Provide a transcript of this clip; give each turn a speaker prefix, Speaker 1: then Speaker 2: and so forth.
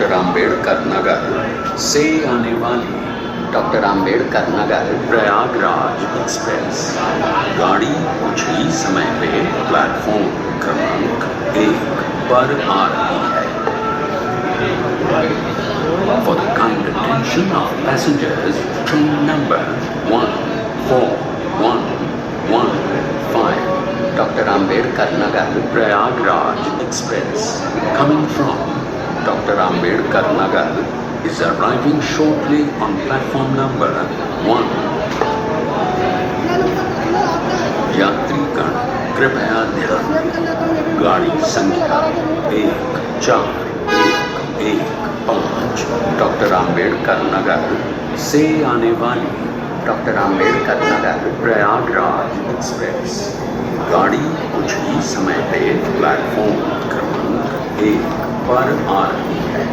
Speaker 1: Doctor Ambedkar नगर से आने वाली डॉक्टर आम्बेडकर नगर प्रयागराज एक्सप्रेस गाड़ी कुछ ही समय पे प्लेटफॉर्म क्रमांक 1 पर आ रही है। For the kind attention of passengers, train number 14115 Dr. Ambedkar Nagar Prayagraj Express coming from Dr. Ambedkar Nagar is arriving shortly on platform number 1. यात्रीगण कृपया ध्यान दें, गाड़ी संख्या 141115 डॉक्टर आम्बेडकर नगर से आने वाली डॉक्टर आम्बेडकर नगर प्रयागराज एक्सप्रेस गाड़ी कुछ ही समय पे प्लेटफॉर्म क्रमांक 1 पर आ रही है।